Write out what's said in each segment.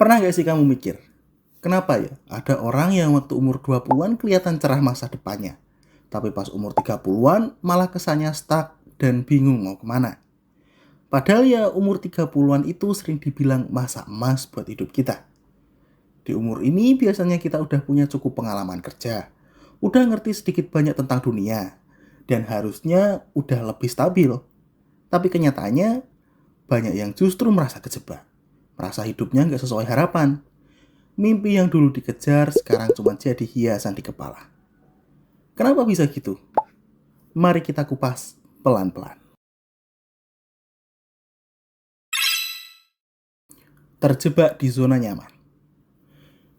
Pernah gak sih kamu mikir, kenapa ya ada orang yang waktu umur 20-an kelihatan cerah masa depannya, tapi pas umur 30-an malah kesannya stuck dan bingung mau kemana? Padahal ya umur 30-an itu sering dibilang masa emas buat hidup kita. Di umur ini biasanya kita udah punya cukup pengalaman kerja, udah ngerti sedikit banyak tentang dunia, dan harusnya udah lebih stabil. Tapi kenyataannya banyak yang justru merasa kejebak, merasa hidupnya nggak sesuai harapan. Mimpi yang dulu dikejar sekarang cuma jadi hiasan di kepala. Kenapa bisa gitu? Mari kita kupas pelan-pelan. Terjebak di zona nyaman.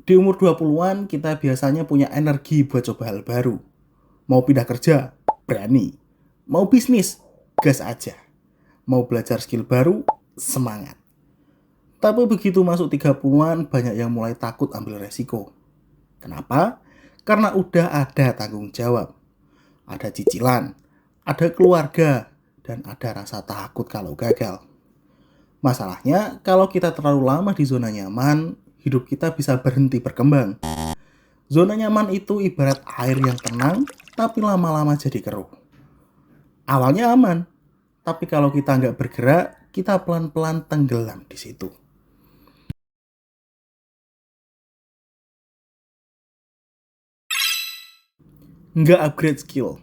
Di umur 20-an kita biasanya punya energi buat coba hal baru. Mau pindah kerja? Berani. Mau bisnis? Gas aja. Mau belajar skill baru? Semangat. Tapi begitu masuk 30-an banyak yang mulai takut ambil resiko. Kenapa? Karena udah ada tanggung jawab. Ada cicilan, ada keluarga, dan ada rasa takut kalau gagal. Masalahnya, kalau kita terlalu lama di zona nyaman, hidup kita bisa berhenti berkembang. Zona nyaman itu ibarat air yang tenang, tapi lama-lama jadi keruh. Awalnya aman, tapi kalau kita nggak bergerak, kita pelan-pelan tenggelam di situ. Nggak upgrade skill.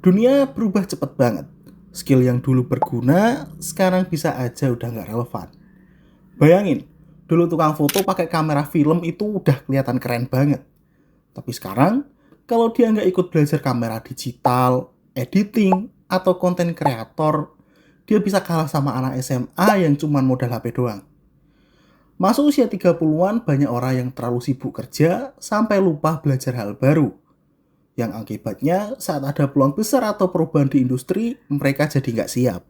Dunia berubah cepet banget. Skill yang dulu berguna, sekarang bisa aja udah nggak relevan. Bayangin, dulu tukang foto pakai kamera film itu udah kelihatan keren banget. Tapi sekarang, kalau dia nggak ikut belajar kamera digital, editing, atau konten kreator, dia bisa kalah sama anak SMA yang cuma modal HP doang. Masuk usia 30-an, banyak orang yang terlalu sibuk kerja sampai lupa belajar hal baru. Yang akibatnya saat ada peluang besar atau perubahan di industri, mereka jadi nggak siap.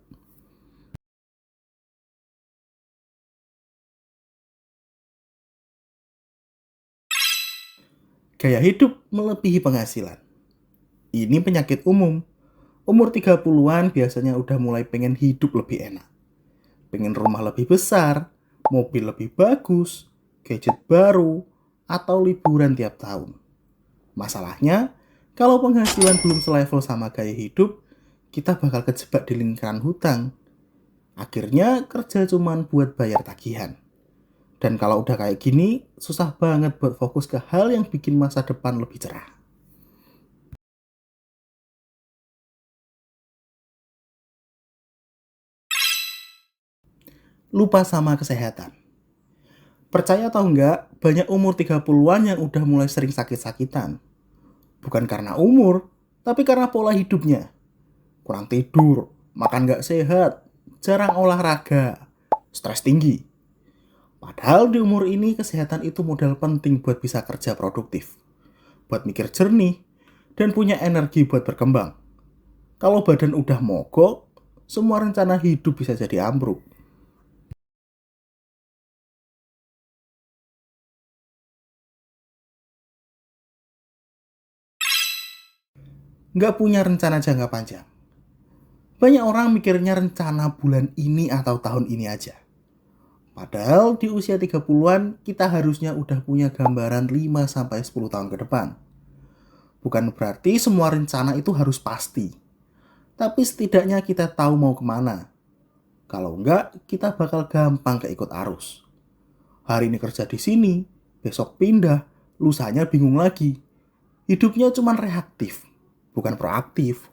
Gaya hidup melebihi penghasilan. Ini penyakit umum. Umur 30-an biasanya udah mulai pengen hidup lebih enak. Pengen rumah lebih besar, mobil lebih bagus, gadget baru, atau liburan tiap tahun. Masalahnya, kalau penghasilan belum selevel sama gaya hidup, kita bakal kejebak di lingkaran hutang. Akhirnya kerja cuman buat bayar tagihan. Dan kalau udah kayak gini, susah banget buat fokus ke hal yang bikin masa depan lebih cerah. Lupa sama kesehatan. Percaya atau enggak, banyak umur 30-an yang udah mulai sering sakit-sakitan. Bukan karena umur, tapi karena pola hidupnya. Kurang tidur, makan nggak sehat, jarang olahraga, stres tinggi. Padahal di umur ini kesehatan itu modal penting buat bisa kerja produktif, buat mikir jernih, dan punya energi buat berkembang. Kalau badan udah mogok, semua rencana hidup bisa jadi ambruk. Nggak punya rencana jangka panjang. Banyak orang mikirnya rencana bulan ini atau tahun ini aja. Padahal di usia 30-an kita harusnya udah punya gambaran 5-10 tahun ke depan. Bukan berarti semua rencana itu harus pasti. Tapi setidaknya kita tahu mau kemana. Kalau enggak, kita bakal gampang keikut arus. Hari ini kerja di sini, besok pindah, lusanya bingung lagi. Hidupnya cuma reaktif, bukan proaktif.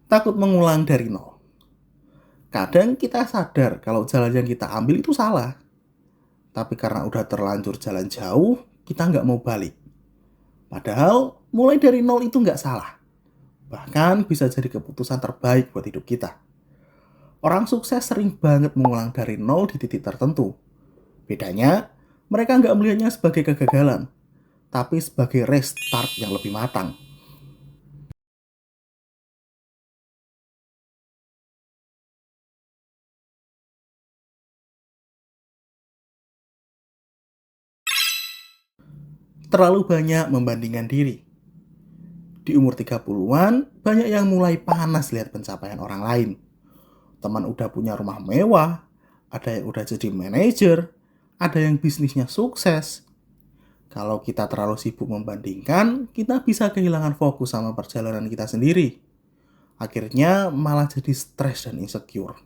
Takut mengulang dari nol. Kadang kita sadar kalau jalan yang kita ambil itu salah. Tapi karena udah terlanjur jalan jauh, kita nggak mau balik. Padahal mulai dari nol itu nggak salah. Bahkan bisa jadi keputusan terbaik buat hidup kita. Orang sukses sering banget mengulang dari nol di titik tertentu. Bedanya, mereka nggak melihatnya sebagai kegagalan, tapi sebagai restart yang lebih matang. Terlalu banyak membandingkan diri. Di umur 30-an, banyak yang mulai panas lihat pencapaian orang lain. Teman udah punya rumah mewah, ada yang udah jadi manajer, ada yang bisnisnya sukses. Kalau kita terlalu sibuk membandingkan, kita bisa kehilangan fokus sama perjalanan kita sendiri. Akhirnya malah jadi stres dan insecure.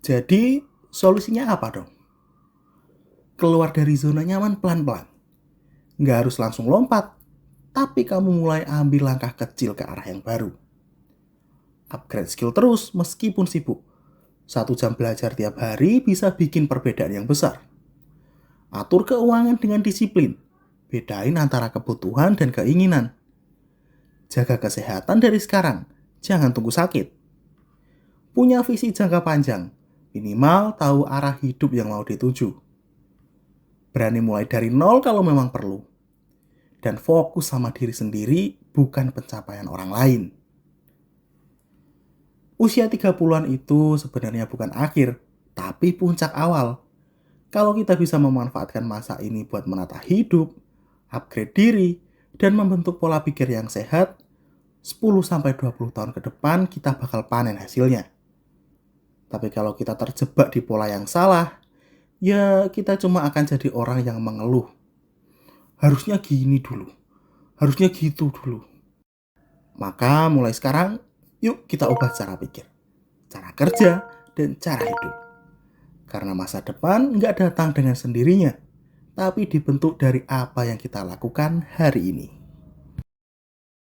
Jadi, solusinya apa dong? Keluar dari zona nyaman pelan-pelan. Nggak harus langsung lompat, tapi kamu mulai ambil langkah kecil ke arah yang baru. Upgrade skill terus meskipun sibuk. 1 jam belajar tiap hari bisa bikin perbedaan yang besar. Atur keuangan dengan disiplin. Bedain antara kebutuhan dan keinginan. Jaga kesehatan dari sekarang, jangan tunggu sakit. Punya visi jangka panjang, minimal tahu arah hidup yang mau dituju. Berani mulai dari nol kalau memang perlu. Dan fokus sama diri sendiri, bukan pencapaian orang lain. Usia 30-an itu sebenarnya bukan akhir, tapi puncak awal. Kalau kita bisa memanfaatkan masa ini buat menata hidup, upgrade diri, dan membentuk pola pikir yang sehat, 10-20 tahun ke depan kita bakal panen hasilnya. Tapi kalau kita terjebak di pola yang salah, ya kita cuma akan jadi orang yang mengeluh. Harusnya gini dulu, harusnya gitu dulu. Maka mulai sekarang, yuk kita ubah cara pikir, cara kerja, dan cara hidup. Karena masa depan nggak datang dengan sendirinya, tapi dibentuk dari apa yang kita lakukan hari ini.